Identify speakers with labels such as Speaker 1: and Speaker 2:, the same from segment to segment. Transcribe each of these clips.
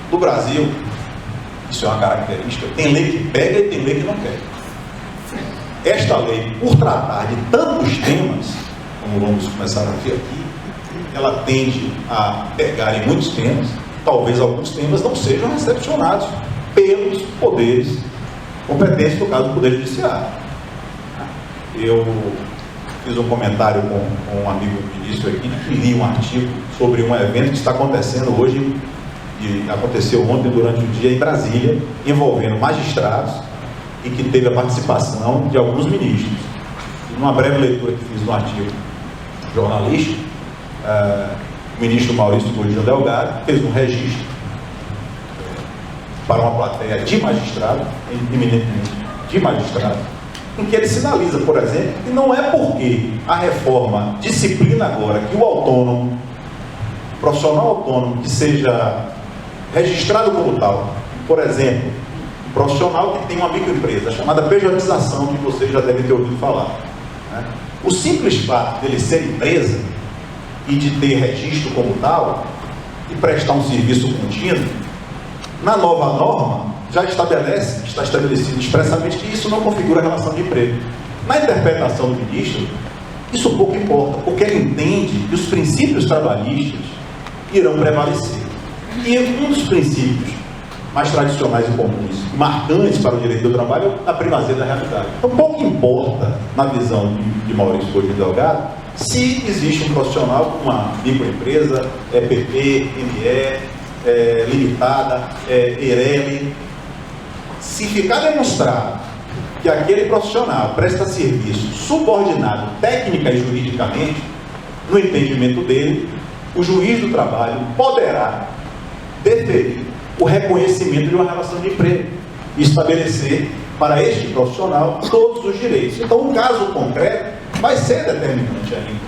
Speaker 1: do Brasil, isso é uma característica, tem lei que pega e tem lei que não pega. Esta lei, por tratar de tantos temas, como vamos começar a ver aqui, ela tende a pegar em muitos temas, talvez alguns temas não sejam recepcionados pelos poderes competentes, no caso do Poder Judiciário. Eu fiz um comentário com um amigo ministro aqui, que li um artigo sobre um evento que está acontecendo hoje, e aconteceu ontem durante o dia em Brasília, envolvendo magistrados e que teve a participação de alguns ministros. E numa breve leitura que fiz no artigo jornalístico, o ministro Maurício Godinho Delgado fez um registro para uma plateia de magistrado, eminentemente de magistrado, em que ele sinaliza, por exemplo, que não é porque a reforma disciplina agora que o autônomo, profissional autônomo que seja registrado como tal, por exemplo, um profissional que tem uma microempresa chamada pejotização, que vocês já devem ter ouvido falar, né? O simples fato dele ser empresa e de ter registro como tal e prestar um serviço contínuo, na nova norma já está estabelecido expressamente que isso não configura relação de emprego. Na interpretação do ministro, isso pouco importa, porque ele entende que os princípios trabalhistas irão prevalecer. E um dos princípios mais tradicionais e comuns, marcantes para o direito do trabalho, é a primazia da realidade. Então, pouco importa, na visão de Maurício Godinho Delgado, se existe um profissional com uma microempresa, PP, ME, limitada, EIRELI. Se ficar demonstrado que aquele profissional presta serviço subordinado técnica e juridicamente, no entendimento dele, o juiz do trabalho poderá deferir o reconhecimento de uma relação de emprego e estabelecer para este profissional todos os direitos. Então, o caso concreto vai ser determinante ainda.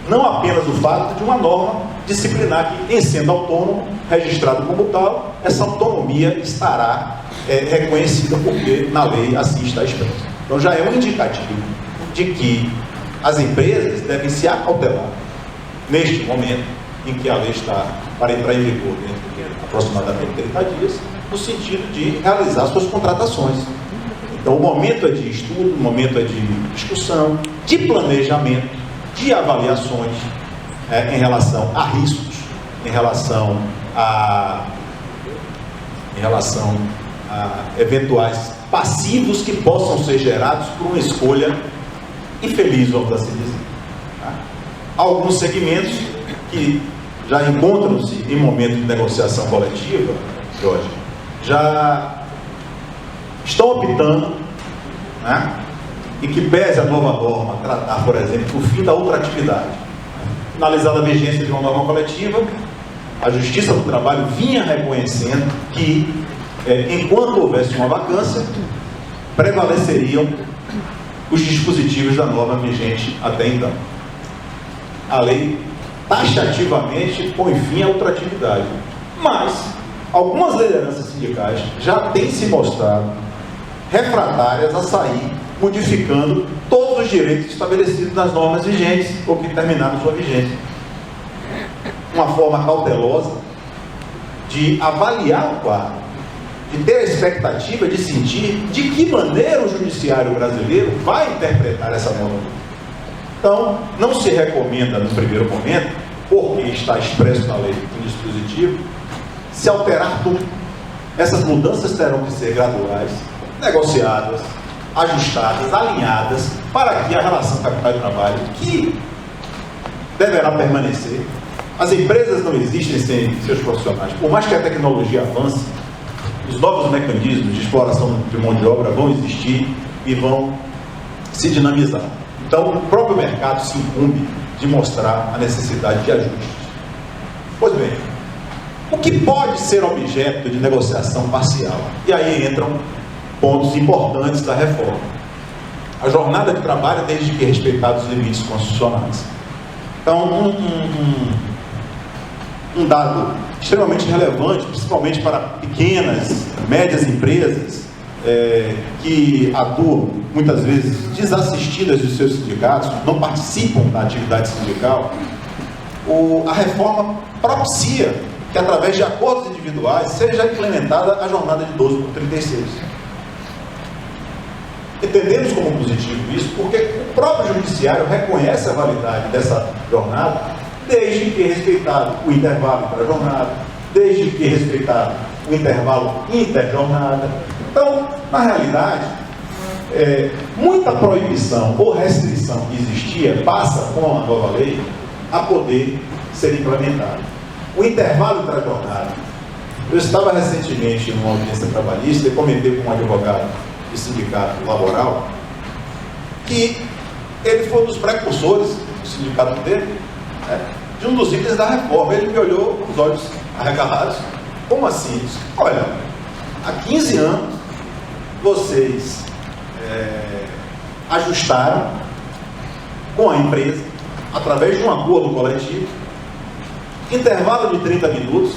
Speaker 1: Não apenas o fato de uma norma disciplinar que, em sendo autônomo, registrado como tal, essa autonomia estará reconhecida porque na lei assim está expresso. Então já é um indicativo de que as empresas devem se acautelar neste momento em que a lei está para entrar em vigor dentro de aproximadamente 30 dias, no sentido de realizar suas contratações. Então o momento é de estudo, o momento é de discussão, de planejamento, de avaliações em relação a riscos, em relação a eventuais passivos que possam ser gerados por uma escolha infeliz, vamos assim dizer. Tá? Alguns segmentos que já encontram-se em momento de negociação coletiva, Jorge, já estão optando, né? E que pese a nova norma tratar, por exemplo, o fim da outra atividade. Finalizada a vigência de uma norma coletiva, a Justiça do Trabalho vinha reconhecendo que, enquanto houvesse uma vacância, prevaleceriam os dispositivos da norma vigente até então. A lei taxativamente põe fim à outra atividade, mas algumas lideranças sindicais já têm se mostrado refratárias a sair modificando todos os direitos estabelecidos nas normas vigentes ou que terminaram sua vigência. Uma forma cautelosa de avaliar o quadro, de ter a expectativa de sentir de que maneira o judiciário brasileiro vai interpretar essa norma. Então, não se recomenda no primeiro momento, porque está expresso na lei no dispositivo, se alterar tudo. Essas mudanças terão que ser graduais, negociadas, ajustadas, alinhadas, para que a relação capital e trabalho, que deverá permanecer, as empresas não existem sem seus profissionais. Por mais que a tecnologia avance, os novos mecanismos de exploração de mão de obra vão existir e vão se dinamizar. Então, o próprio mercado se incumbe de mostrar a necessidade de ajustes. Pois bem, o que pode ser objeto de negociação parcial? E aí entram pontos importantes da reforma. A jornada de trabalho, desde que respeitados os limites constitucionais. Então, um dado extremamente relevante, principalmente para pequenas, médias empresas, que atuam, muitas vezes, desassistidas dos seus sindicatos, não participam da atividade sindical, a reforma propicia que que através de acordos individuais seja implementada a jornada de 12 por 36. Entendemos como positivo isso, porque o próprio judiciário reconhece a validade dessa jornada, desde que respeitado o intervalo para a jornada, desde que respeitado o intervalo interjornada. Então, na realidade, muita proibição ou restrição que existia passa, com a nova lei, a poder ser implementada. O intervalo intrajornada. Eu estava recentemente numa audiência trabalhista e comentei com um advogado de sindicato laboral que ele foi um dos precursores do sindicato dele, de um dos itens da reforma. Ele me olhou com os olhos arregalados. Como assim? Eu disse, olha, há 15 anos vocês ajustaram com a empresa, através de um acordo coletivo, intervalo de 30 minutos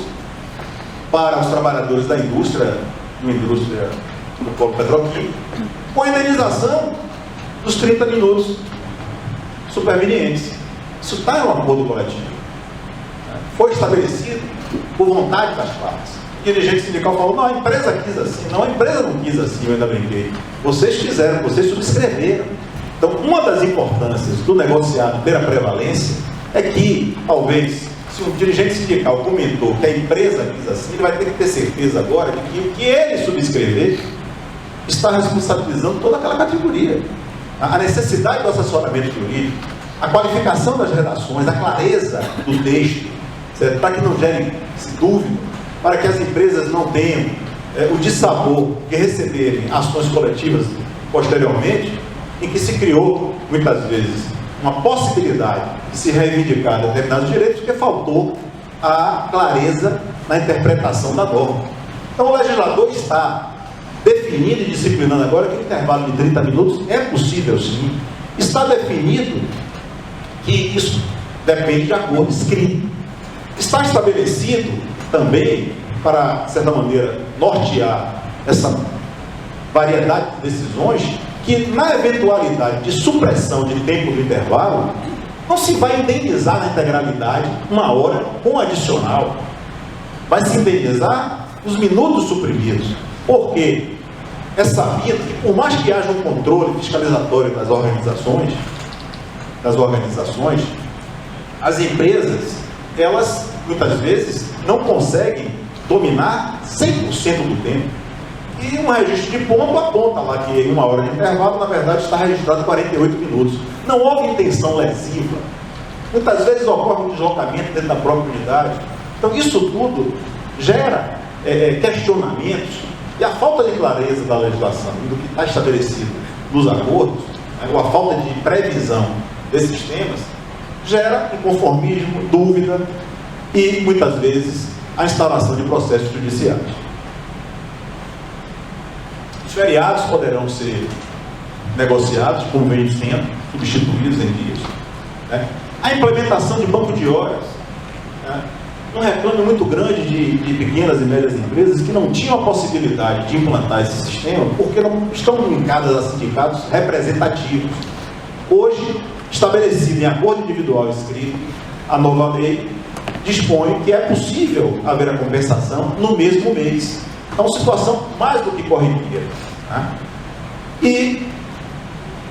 Speaker 1: para os trabalhadores da indústria do polo petroquímico, com a indenização dos 30 minutos supervenientes. Isso está em um acordo coletivo. Foi estabelecido por vontade das partes. O dirigente sindical falou, não, a empresa quis assim. Não, a empresa não quis assim, eu ainda brinquei. Vocês quiseram, vocês subscreveram. Então, uma das importâncias do negociado ter a prevalência é que, talvez, se um dirigente sindical comentou que a empresa quis assim, ele vai ter que ter certeza agora de que o que ele subscrever está responsabilizando toda aquela categoria. A necessidade do assessoramento jurídico, a qualificação das redações, a clareza do texto, para que não gere dúvida, para que as empresas não tenham o dissabor de receberem ações coletivas posteriormente, em que se criou, muitas vezes, uma possibilidade de se reivindicar determinados direitos, porque faltou a clareza na interpretação da norma. Então, o legislador está definindo e disciplinando agora que o intervalo de 30 minutos é possível, sim. Está definido que isso depende de acordo escrito. Está estabelecido também, para, de certa maneira, nortear essa variedade de decisões, que na eventualidade de supressão de tempo do intervalo, não se vai indenizar na integralidade uma hora com adicional. Vai se indenizar os minutos suprimidos. Porque é sabido que, por mais que haja um controle fiscalizatório das organizações, as empresas, elas, muitas vezes, não conseguem dominar 100% do tempo. E um registro de ponto aponta lá que em uma hora de intervalo, na verdade, está registrado 48 minutos. Não houve intenção lesiva. Muitas vezes ocorre um deslocamento dentro da própria unidade. Então, isso tudo gera questionamentos. E a falta de clareza da legislação e do que está estabelecido nos acordos, ou a falta de previsão desses temas, gera inconformismo, dúvida e, muitas vezes, a instalação de processos judiciais. Os feriados poderão ser negociados, como vem sendo, substituídos em dias. A implementação de banco de horas. Um reclame muito grande de pequenas e médias empresas que não tinham a possibilidade de implantar esse sistema porque não estão linkadas a sindicatos representativos. Hoje, estabelecido em acordo individual escrito, a nova lei dispõe que é possível haver a compensação no mesmo mês. Então, situação mais do que corriqueira. E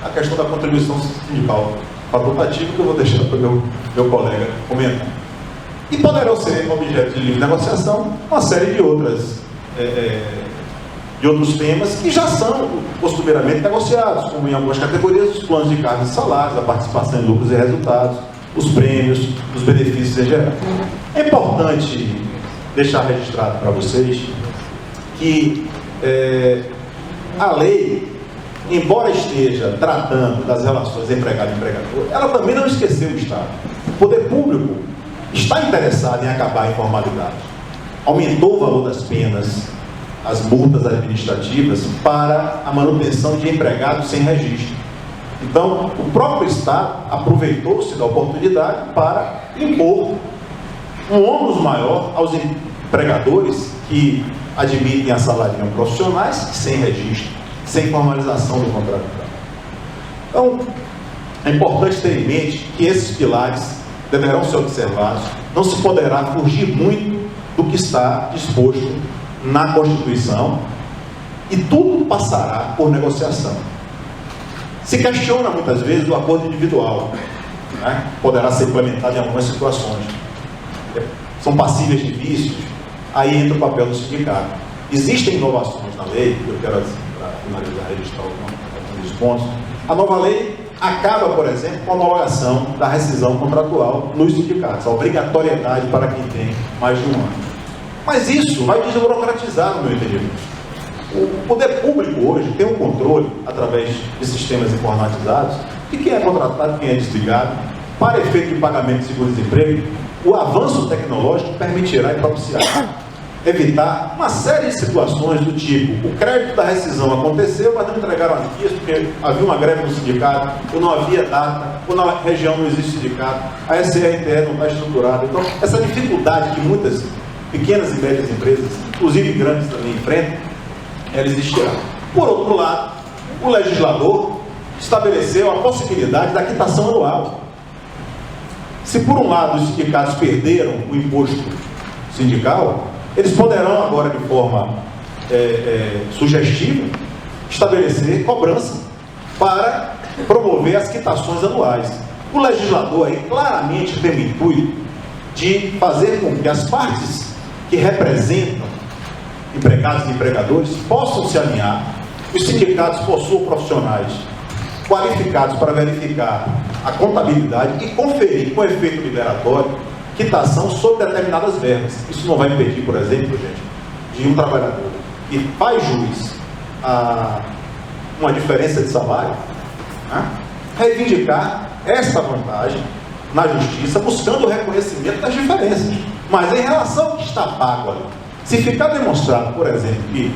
Speaker 1: a questão da contribuição sindical facultativa, que eu vou deixar para o meu colega comentar. E poderão ser objeto de livre negociação uma série de outros temas que já são costumeiramente negociados, como em algumas categorias, os planos de cargos e salários, a participação em lucros e resultados, os prêmios, os benefícios em geral. É importante deixar registrado para vocês que a lei, embora esteja tratando das relações empregado-empregador, ela também não esqueceu o Estado. O poder público está interessado em acabar a informalidade. Aumentou o valor das penas, as multas administrativas, para a manutenção de empregados sem registro. Então, o próprio Estado aproveitou-se da oportunidade para impor um ônus maior aos empregadores que admitem assalariam profissionais sem registro, sem formalização do contrato de trabalho. Então, é importante ter em mente que esses pilares deverão ser observados. Não se poderá fugir muito do que está disposto na Constituição, e tudo passará por negociação. Se questiona muitas vezes o acordo individual, né? Poderá ser implementado em algumas situações, são passíveis de vícios, aí entra o papel do sindicato. Existem inovações na lei, que eu quero, para finalizar, registrar alguns pontos. A nova lei acaba, por exemplo, com a homologação da rescisão contratual nos sindicatos, a obrigatoriedade para quem tem mais de um ano. Mas isso vai desburocratizar, no meu entendimento. O poder público hoje tem um controle, através de sistemas informatizados, de quem é contratado, quem é desligado. Para efeito de pagamento de seguro-desemprego, o avanço tecnológico permitirá e propiciará evitar uma série de situações do tipo: o crédito da rescisão aconteceu, mas não entregaram as guias porque havia uma greve no sindicato, ou não havia data, ou na região não existe sindicato, a SRTE não está estruturada. Então, essa dificuldade que muitas pequenas e médias empresas, inclusive grandes também, enfrentam, ela existirá. Por outro lado, o legislador estabeleceu a possibilidade da quitação anual. Se por um lado os sindicatos perderam o imposto sindical, eles poderão agora, de forma sugestiva, estabelecer cobrança para promover as quitações anuais. O legislador aí claramente tem o intuito de fazer com que as partes que representam empregados e empregadores possam se alinhar. Os sindicatos possuem profissionais qualificados para verificar a contabilidade e conferir com efeito liberatório quitação sobre determinadas verbas. Isso não vai impedir, por exemplo, gente, de um trabalhador que faz jus a uma diferença de salário, né, reivindicar essa vantagem na justiça, buscando o reconhecimento das diferenças. Mas em relação ao que está pago ali, se ficar demonstrado, por exemplo, que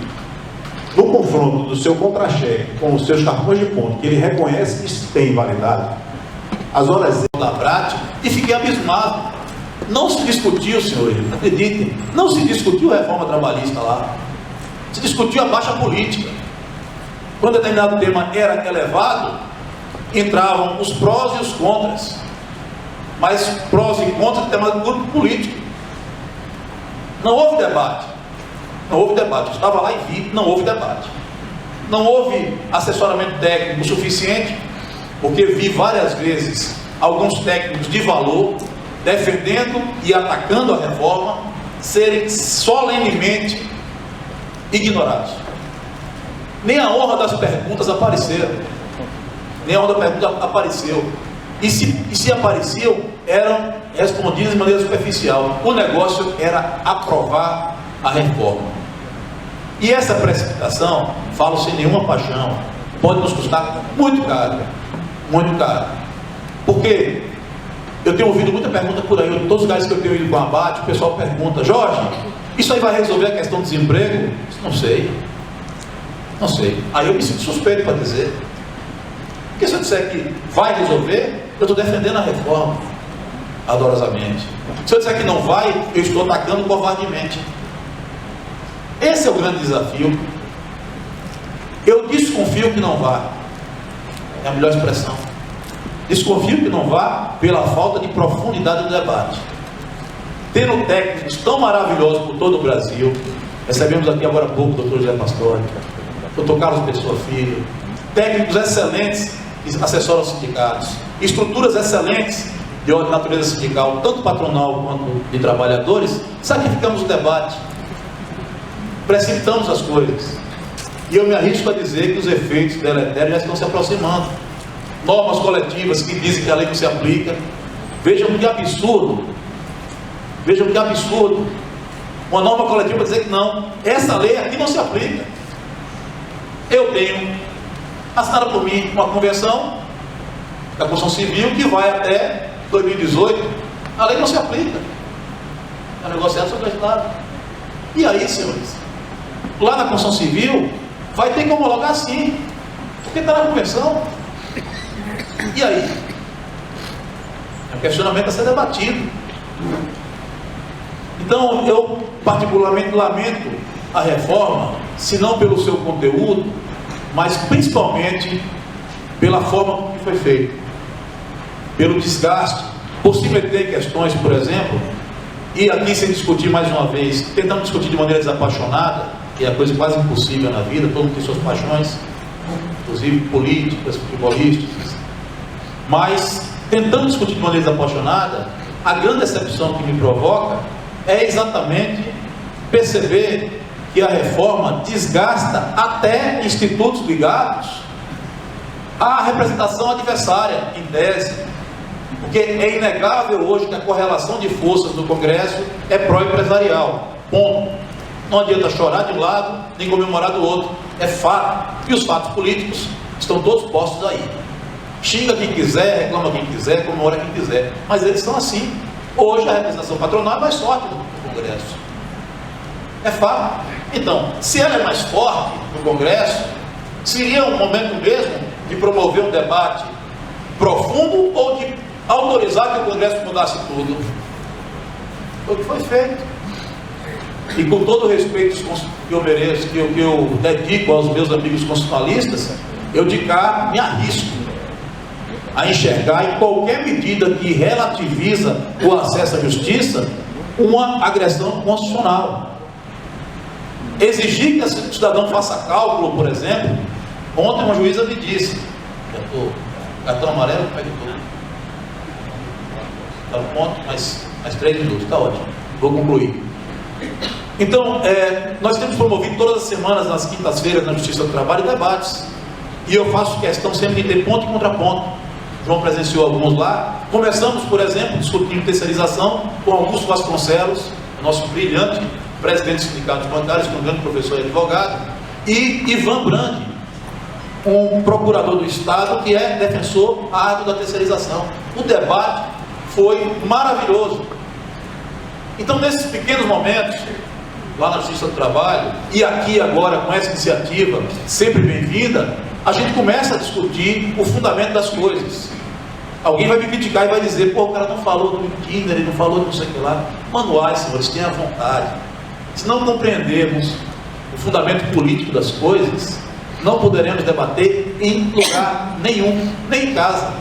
Speaker 1: no confronto do seu contra-cheque com os seus cartões de ponto, que ele reconhece que isso tem validade, as horas
Speaker 2: da prática, e fiquei abismado. Não se discutiu, senhores, acreditem, não se discutiu a reforma trabalhista lá. Se discutiu a baixa política. Quando determinado tema era elevado, entravam os prós e os contras. Mas prós e contras tema do grupo político. Não houve debate. Não houve debate. Eu estava lá e vi, não houve debate. Não houve assessoramento técnico suficiente, porque vi várias vezes alguns técnicos de valor defendendo e atacando a reforma serem solenemente ignorados. Nem a honra das perguntas apareceram. Nem a honra da pergunta apareceu. E se apareciam, eram respondidas de maneira superficial. O negócio era aprovar a reforma. E essa precipitação, falo sem nenhuma paixão, pode nos custar muito caro. Muito caro. Porque eu tenho ouvido muita pergunta por aí, em todos os lugares que eu tenho ido com o abate, o pessoal pergunta: Jorge, isso aí vai resolver a questão do desemprego? Não sei. Não sei. Aí eu me sinto suspeito para dizer. Porque se eu disser que vai resolver, eu estou defendendo a reforma adorosamente. Se eu disser que não vai, eu estou atacando covardemente. Esse é o grande desafio. Eu desconfio que não vá. É a melhor expressão. Desconfio que não vá pela falta de profundidade do debate. Tendo técnicos tão maravilhosos por todo o Brasil, recebemos aqui agora há pouco o doutor José Pastore, doutor Carlos Pessoa Filho, técnicos excelentes que assessoram os sindicatos, estruturas excelentes de natureza sindical, tanto patronal quanto de trabalhadores. Sacrificamos o debate, precipitamos as coisas, e eu me arrisco a dizer que os efeitos deletérios já estão se aproximando. Normas coletivas que dizem que a lei não se aplica. Vejam que absurdo. Vejam que absurdo. Uma norma coletiva dizer que não, essa lei aqui não se aplica. Eu tenho assinada por mim uma convenção da Constituição Civil que vai até 2018. A lei não se aplica. É negociado sobre o legislado. E aí, senhores, lá na Constituição Civil vai ter que homologar sim, porque está na convenção. E aí? É um questionamento a ser debatido. Então, eu particularmente lamento a reforma, se não pelo seu conteúdo, mas principalmente pela forma que foi feita, pelo desgaste, por se meter em questões, por exemplo, e aqui sem discutir mais uma vez, tentamos discutir de maneira desapaixonada, que é a coisa quase impossível na vida, todo mundo tem suas paixões, inclusive políticas, futebolísticas, mas tentando discutir de maneira desapaixonada, a grande decepção que me provoca é exatamente perceber que a reforma desgasta até institutos ligados à representação adversária, em tese, porque é inegável hoje que a correlação de forças no Congresso é pró-empresarial, ponto. Não adianta chorar de um lado, nem comemorar do outro, é fato, e os fatos políticos estão todos postos aí. Xinga quem quiser, reclama quem quiser, comemora quem quiser, mas eles são assim. Hoje a representação patronal é mais forte no Congresso, é fato. Então, se ela é mais forte no Congresso, seria um momento mesmo de promover um debate profundo ou de autorizar que o Congresso mudasse tudo. Foi o que foi feito. E com todo o respeito que eu mereço, que eu dedico aos meus amigos constitucionalistas, eu de cá me arrisco a enxergar em qualquer medida que relativiza o acesso à justiça uma agressão constitucional. Exigir que o cidadão faça cálculo, por exemplo, ontem uma juíza me disse, cartão amarelo, pega tudo. Está no ponto, mais 3 minutos, está ótimo, vou concluir. Então, nós temos promovido todas as semanas, nas quintas-feiras, na Justiça do Trabalho, debates, e eu faço questão sempre de ter ponto e contraponto. João presenciou alguns lá. Começamos, por exemplo, discutindo terceirização com Augusto Vasconcelos, nosso brilhante presidente do Sindicato dos Bancários, que é um grande professor e advogado, e Ivan Brandi, um procurador do Estado que é defensor árduo da terceirização. O debate foi maravilhoso. Então, nesses pequenos momentos, lá na Justiça do Trabalho, e aqui agora com essa iniciativa, sempre bem-vinda, a gente começa a discutir o fundamento das coisas. Alguém vai me criticar e vai dizer, pô, o cara não falou do Tinder, ele não falou de não sei o que lá. Manuais, senhores, tenham vontade. Se não compreendermos o fundamento político das coisas, não poderemos debater em lugar nenhum, nem em casa.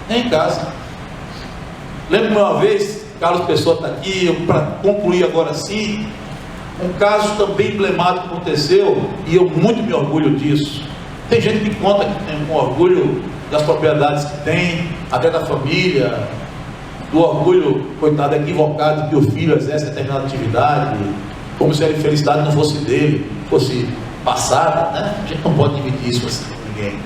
Speaker 2: Nem em casa. Lembro-me uma vez, Carlos Pessoa está aqui, para concluir agora sim, um caso também emblemático aconteceu, e eu muito me orgulho disso. Tem gente que conta que tem um orgulho das propriedades que tem, até da família, do orgulho, coitado, equivocado, que o filho exerce determinada atividade, como se a infelicidade não fosse dele, fosse passada, né? A gente não pode dividir isso assim com ninguém,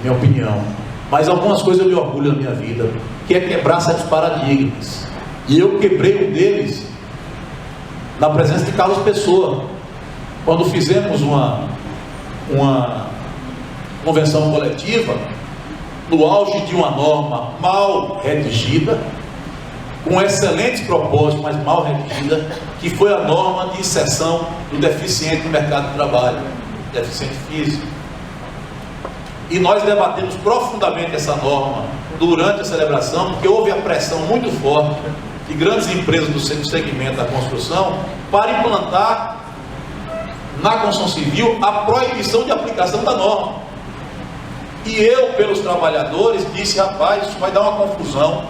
Speaker 2: minha opinião. Mas algumas coisas eu me orgulho na minha vida, que é quebrar certos paradigmas. E eu quebrei um deles na presença de Carlos Pessoa, quando fizemos uma convenção coletiva, no auge de uma norma mal redigida, com excelentes propósitos, mas mal redigida, que foi a norma de inserção do deficiente no mercado de trabalho, deficiente físico. E nós debatemos profundamente essa norma durante a celebração, porque houve a pressão muito forte de grandes empresas do segmento da construção para implantar na construção civil a proibição de aplicação da norma. E eu, pelos trabalhadores, disse, rapaz, isso vai dar uma confusão.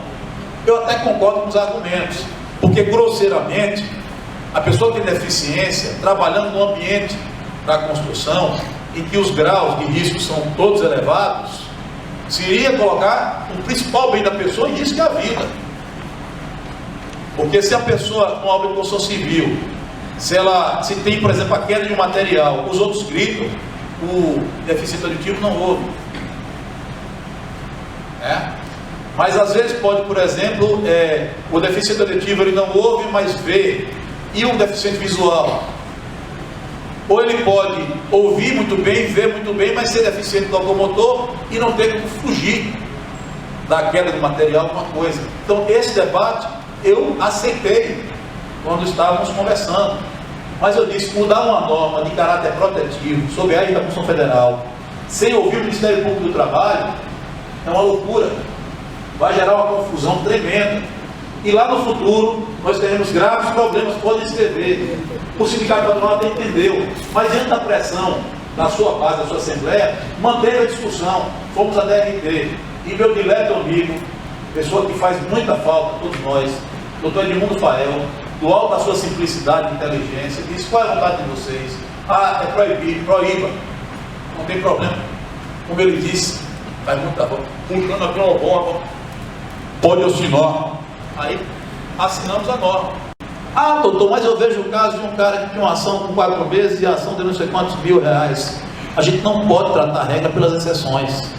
Speaker 2: Eu até concordo com os argumentos, porque grosseiramente, a pessoa que tem deficiência, trabalhando no ambiente da construção, em que os graus de risco são todos elevados, seria colocar o principal bem da pessoa em risco, que é a vida. Porque se a pessoa, com obra de construção civil, se tem, por exemplo, a queda de um material, os outros gritam, o deficiente auditivo não ouve. Mas às vezes pode, por exemplo, o deficiente auditivo ele não ouve, mas vê, e um deficiente visual, ou ele pode ouvir muito bem, ver muito bem, mas ser deficiente locomotor e não ter como fugir da queda do material, alguma coisa. Então esse debate eu aceitei quando estávamos conversando, mas eu disse, mudar uma norma de caráter protetivo sobre a área da Constituição Federal sem ouvir o Ministério Público do Trabalho é uma loucura, vai gerar uma confusão tremenda, e lá no futuro nós teremos graves problemas, podem escrever. O sindicato patronal até entendeu, mas diante da pressão da sua base, da sua assembleia, manteve a discussão, fomos a DRT, e meu dileto amigo, pessoa que faz muita falta a todos nós, doutor Edmundo Fael, do alto da sua simplicidade e inteligência, disse: qual é a vontade de vocês? Ah, é proibir, proíba, não tem problema. Como ele disse, faz muita voz, puxando aqui uma bomba, pode assinar. Aí assinamos a norma. Ah, doutor, mas eu vejo o caso de um cara que tinha uma ação com 4 meses e a ação de não sei quantos mil reais. A gente não pode tratar a regra pelas exceções.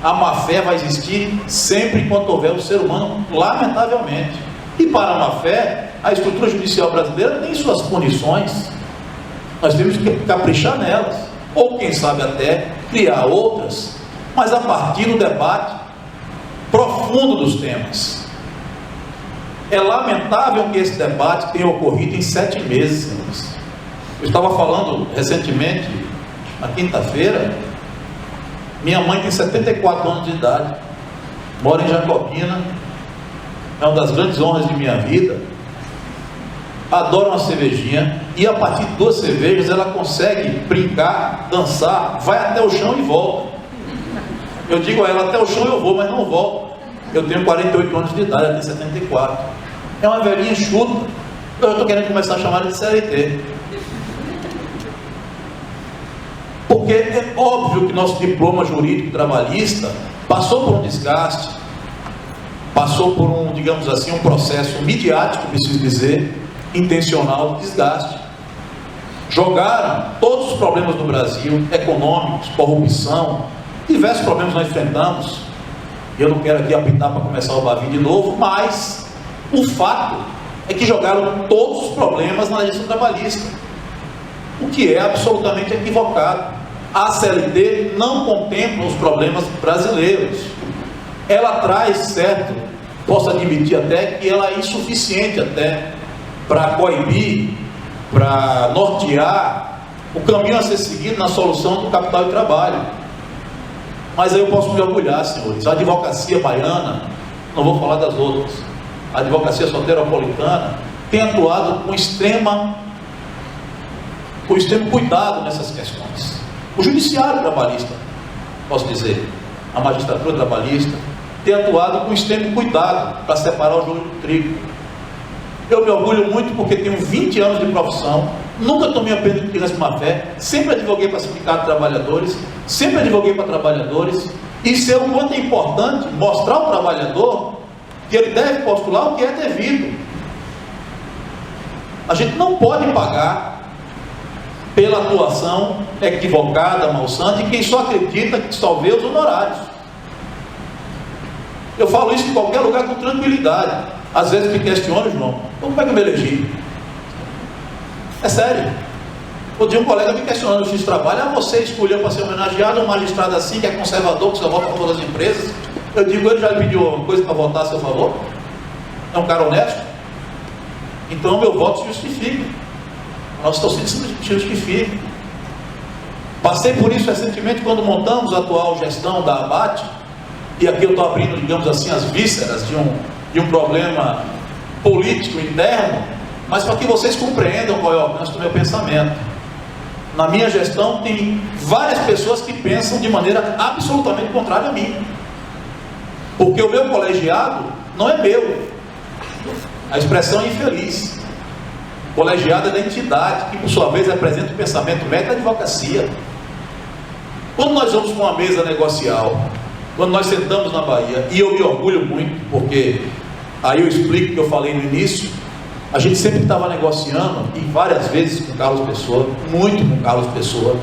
Speaker 2: A má-fé vai existir sempre enquanto houver o ser humano, lamentavelmente. E para a má-fé, a estrutura judicial brasileira tem suas punições. Nós temos que caprichar nelas. Ou, quem sabe, até criar outras, mas a partir do debate profundo dos temas. É lamentável que esse debate tenha ocorrido em 7 meses, senhores. Eu estava falando recentemente, na quinta-feira, minha mãe tem 74 anos de idade, mora em Jacobina, é uma das grandes honras de minha vida, adora uma cervejinha, e a partir de 2 cervejas ela consegue brincar, dançar, vai até o chão e volta. Eu digo a ela: até o chão eu vou, mas não volto. Eu tenho 48 anos de idade, ela tem 74. É uma velhinha enxuta. Eu estou querendo começar a chamar ela de CLT. Porque é óbvio que nosso diploma jurídico trabalhista passou por um desgaste, passou por um, digamos assim, um processo midiático, preciso dizer, intencional de desgaste. Jogaram todos os problemas do Brasil, econômicos, corrupção, diversos problemas nós enfrentamos. Eu não quero aqui apitar para começar o Bavi de novo, mas o fato é que jogaram todos os problemas na legislação trabalhista, o que é absolutamente equivocado. A CLT não contempla os problemas brasileiros. Ela traz, certo, posso admitir até que ela é insuficiente até para coibir, para nortear o caminho a ser seguido na solução do capital e trabalho. Mas aí eu posso me orgulhar, senhores. A advocacia baiana, não vou falar das outras, a advocacia soteropolitana tem atuado com extremo cuidado nessas questões. O judiciário trabalhista, posso dizer, a magistratura trabalhista, tem atuado com extremo cuidado para separar o joio do trigo. Eu me orgulho muito porque tenho 20 anos de profissão, nunca tomei a pena de criança de má fé, sempre advoguei para sindicato de trabalhadores, sempre advoguei para trabalhadores, e sei o quanto é importante mostrar ao trabalhador que ele deve postular o que é devido. A gente não pode pagar pela atuação equivocada, malsante, de quem só acredita que só vê os honorários. Eu falo isso em qualquer lugar com tranquilidade. Às vezes me questiono, João, como é que eu me elegi? É sério. Outro dia um colega me questionando no Justiça do Trabalho: você escolheu para ser homenageado um magistrado assim, que é conservador, que só vota a favor das empresas? Eu digo: ele já lhe pediu uma coisa para votar a seu favor? É um cara honesto? Então meu voto se justifica. Nossa torcida se justifica. Passei por isso recentemente quando montamos a atual gestão da ABAT, e aqui eu estou abrindo, digamos assim, as vísceras de um problema político interno, mas para que vocês compreendam qual é o alcance do meu pensamento. Na minha gestão tem várias pessoas que pensam de maneira absolutamente contrária a mim, porque o meu colegiado não é meu, a expressão é infeliz. O colegiado é da entidade, que por sua vez representa o pensamento médico da advocacia. Quando nós vamos para uma mesa negocial, quando nós sentamos na Bahia, e eu me orgulho muito, porque aí eu explico o que eu falei no início, a gente sempre estava negociando, e várias vezes com Carlos Pessoa, muito com Carlos Pessoa,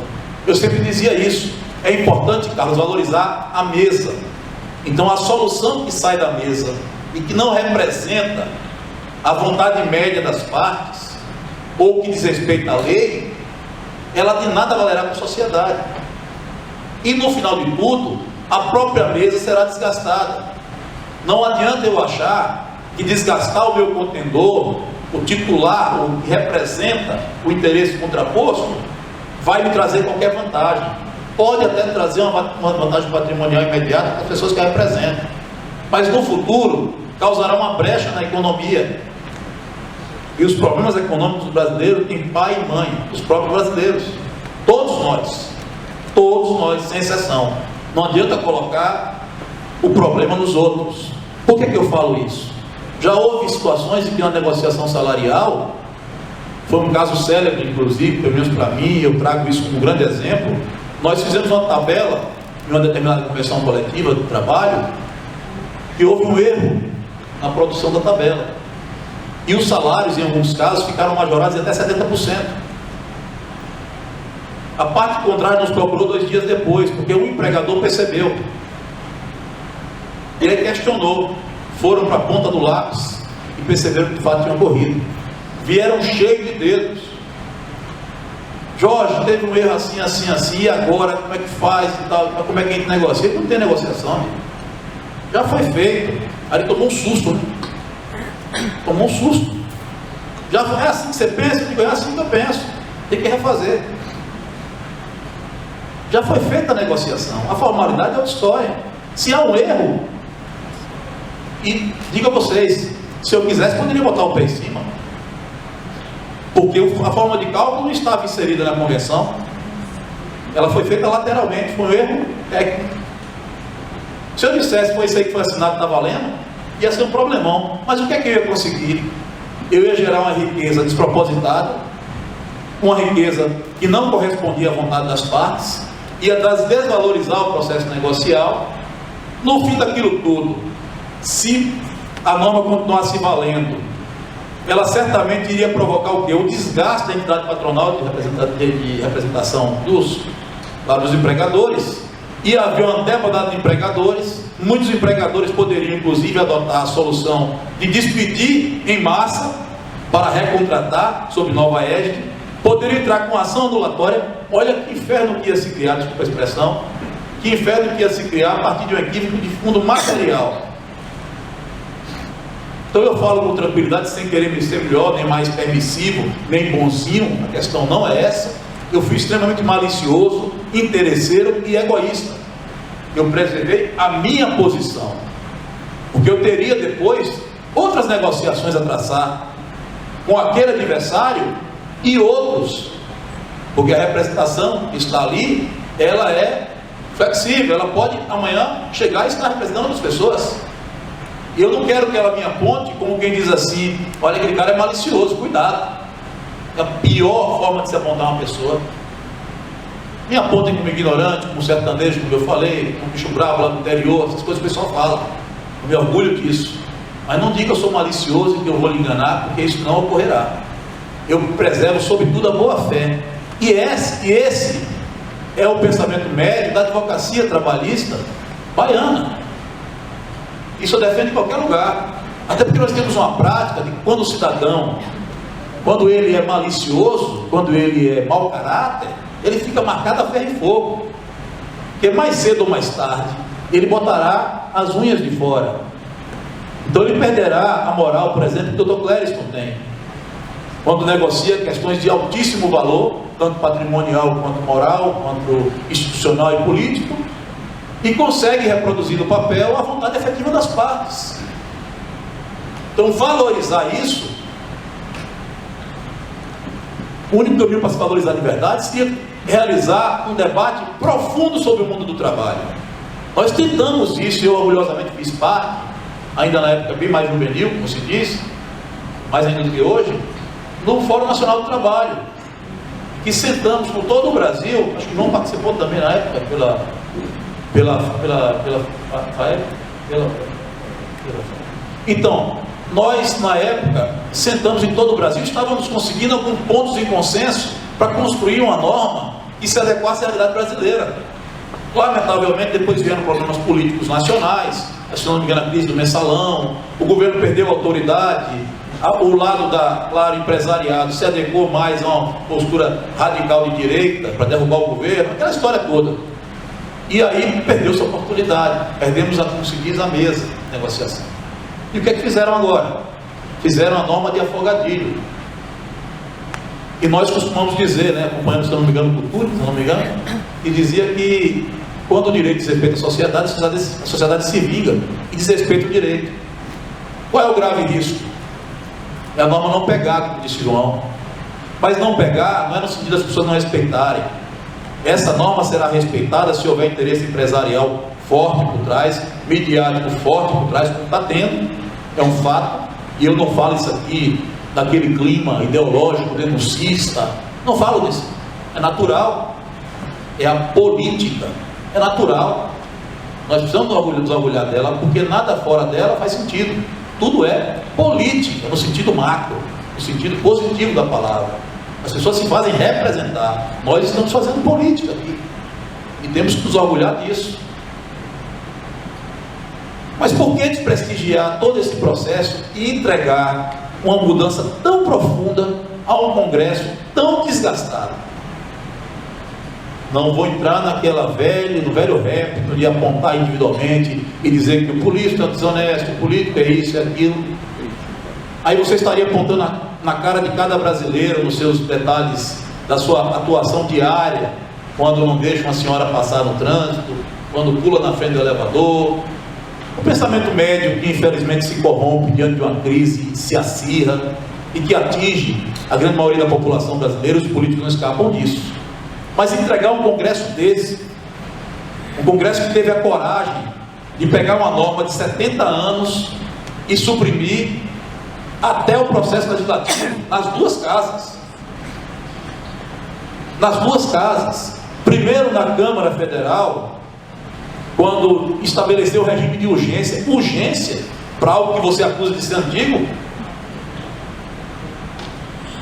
Speaker 2: eu sempre dizia isso: é importante, Carlos, valorizar a mesa. Então a solução que sai da mesa, e que não representa a vontade média das partes, ou que diz respeito à lei, ela de nada valerá para a sociedade. E no final de tudo, a própria mesa será desgastada. Não adianta eu achar que desgastar o meu contendor, o titular, o que representa o interesse contraposto, vai me trazer qualquer vantagem. Pode até trazer uma vantagem patrimonial imediata para as pessoas que a representam, mas no futuro causará uma brecha na economia. E os problemas econômicos brasileiros têm pai e mãe, os próprios brasileiros, todos nós, sem exceção. Não adianta colocar o problema nos outros. Por que eu falo isso? Já houve situações em que uma negociação salarial, foi um caso célebre, inclusive, pelo menos para mim, eu trago isso como um grande exemplo. Nós fizemos uma tabela em uma determinada convenção coletiva do trabalho, que houve um erro na produção da tabela. E os salários, em alguns casos, ficaram majorados até 70%. A parte contrária nos procurou 2 dias depois, porque o empregador percebeu. Ele questionou, foram para a ponta do lápis e perceberam que de fato tinha ocorrido. Vieram cheios de dedos. Jorge, teve um erro assim, assim, assim, e agora como é que faz e tal, como é que a gente negocia? Não tem negociação, amigo. Já foi feito. Aí ele tomou um susto, né? Tomou um susto. Já é assim que você pensa? Eu digo, é assim que eu penso. Tem que refazer. Já foi feita a negociação. A formalidade é outra história. Se há um erro, e digo a vocês, se eu quisesse, poderia botar o pé em cima. Porque a forma de cálculo não estava inserida na convenção. Ela foi feita lateralmente, foi um erro técnico. Se eu dissesse que foi isso aí que foi assinado, está valendo, ia ser um problemão. Mas o que é que eu ia conseguir? Eu ia gerar uma riqueza despropositada, uma riqueza que não correspondia à vontade das partes, ia desvalorizar o processo negocial. No fim daquilo tudo, se a norma continuasse valendo, ela certamente iria provocar o quê? O desgaste da entidade patronal de representação dos empregadores. Ia haver uma débora de empregadores. Muitos empregadores poderiam, inclusive, adotar a solução de despedir em massa para recontratar sob nova égide. Poderiam entrar com ação anulatória. Olha que inferno que ia se criar, desculpa a expressão, que inferno que ia se criar a partir de um equívoco de fundo material. Então eu falo com tranquilidade, sem querer me ser melhor, nem mais permissivo, nem bonzinho. A questão não é essa. Eu fui extremamente malicioso, interesseiro e egoísta. Eu preservei a minha posição, porque eu teria depois outras negociações a traçar com aquele adversário e outros, porque a representação que está ali, ela é flexível, ela pode amanhã chegar e estar representando outras pessoas. E eu não quero que ela me aponte como quem diz assim: olha, aquele cara é malicioso, cuidado. É a pior forma de se apontar uma pessoa. Me apontem como ignorante, como sertanejo, como eu falei, como bicho bravo lá no interior, essas coisas que o pessoal fala. Eu me orgulho disso. Mas não diga que eu sou malicioso e que eu vou lhe enganar, porque isso não ocorrerá. Eu preservo, sobretudo, a boa fé. E esse é o pensamento médio da advocacia trabalhista baiana. Isso eu defendo em qualquer lugar. Até porque nós temos uma prática de que quando o cidadão, quando ele é malicioso, quando ele é mau caráter, ele fica marcado a ferro e fogo. Porque mais cedo ou mais tarde, ele botará as unhas de fora. Então ele perderá a moral, por exemplo, que o Dr. Clériston tem. Quando negocia questões de altíssimo valor, tanto patrimonial quanto moral, quanto institucional e político, e consegue reproduzir no papel a vontade efetiva das partes. Então valorizar isso, o único caminho para se valorizar de verdade seria realizar um debate profundo sobre o mundo do trabalho. Nós tentamos isso, eu orgulhosamente fiz parte, ainda na época bem mais juvenil, como se diz, mais ainda do que hoje, no Fórum Nacional do Trabalho, que sentamos com todo o Brasil. Acho que o João participou também na época Então, nós na época sentamos em todo o Brasil, estávamos conseguindo alguns pontos de consenso para construir uma norma que se adequasse à realidade brasileira. Lamentavelmente depois vieram problemas políticos nacionais, se não me engano a crise do mensalão, o governo perdeu a autoridade, o lado claro, empresariado se adequou mais a uma postura radical de direita para derrubar o governo, aquela história toda. E aí perdeu-se a oportunidade, perdemos, como se diz, a mesa de negociação. E o que é que fizeram agora? Fizeram a norma de afogadilho. E nós costumamos dizer, né, acompanhando, se não me engano, Cultura, se não me engano, que dizia que quando o direito desrespeita a sociedade se vinga e desrespeita o direito. Qual é o grave risco? É a norma não pegar, como disse João. Mas não pegar não é no sentido das pessoas não respeitarem. Essa norma será respeitada se houver interesse empresarial forte por trás, midiático forte por trás, como está tendo, é um fato. E eu não falo isso aqui daquele clima ideológico, denuncista. Não falo disso. É natural. É a política. É natural. Nós precisamos nos orgulhar dela, porque nada fora dela faz sentido. Tudo é política, no sentido macro, no sentido positivo da palavra. As pessoas se fazem representar. Nós estamos fazendo política aqui. E temos que nos orgulhar disso. Mas por que desprestigiar todo esse processo e entregar uma mudança tão profunda a um Congresso tão desgastado? Não vou entrar no velho réplico de apontar individualmente e dizer que o político é desonesto, o político é isso e aquilo. Aí você estaria apontando na cara de cada brasileiro, nos seus detalhes da sua atuação diária, quando não deixa uma senhora passar no trânsito, quando pula na frente do elevador. O pensamento médio que infelizmente se corrompe diante de uma crise, se acirra e que atinge a grande maioria da população brasileira. Os políticos não escapam disso. Mas entregar um congresso desse, um congresso que teve a coragem de pegar uma norma de 70 anos e suprimir até o processo legislativo nas duas casas. Nas duas casas. Primeiro na Câmara Federal, quando estabeleceu o regime de urgência. Urgência para algo que você acusa de ser antigo.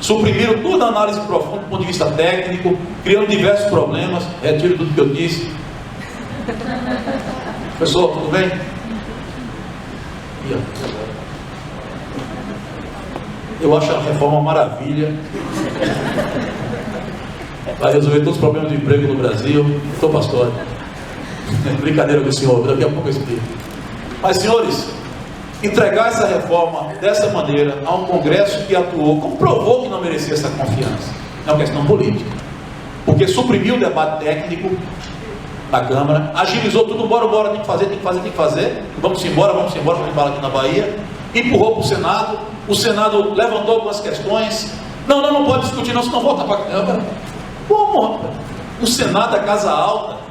Speaker 2: Suprimiram toda a análise profunda do ponto de vista técnico, criando diversos problemas. Retiro tudo que eu disse. Pessoal, tudo bem? Eu acho a reforma uma maravilha. Vai resolver todos os problemas de emprego no Brasil. Estou pastor. Brincadeira com o senhor, daqui a pouco eu explico. Mas, senhores, entregar essa reforma dessa maneira a um Congresso que atuou, comprovou que não merecia essa confiança. É uma questão política. Porque suprimiu o debate técnico na Câmara, agilizou tudo, bora, tem que fazer. Vamos embora, como fala aqui na Bahia. Empurrou para o Senado. O Senado levantou algumas questões. Não pode discutir, não, senão volta para a Câmara. Como? O Senado é casa alta.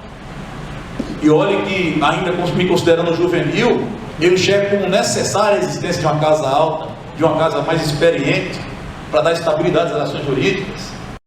Speaker 2: E olhe que, ainda me considerando juvenil, eu enxergo como necessária a existência de uma casa alta, de uma casa mais experiente, para dar estabilidade às relações jurídicas.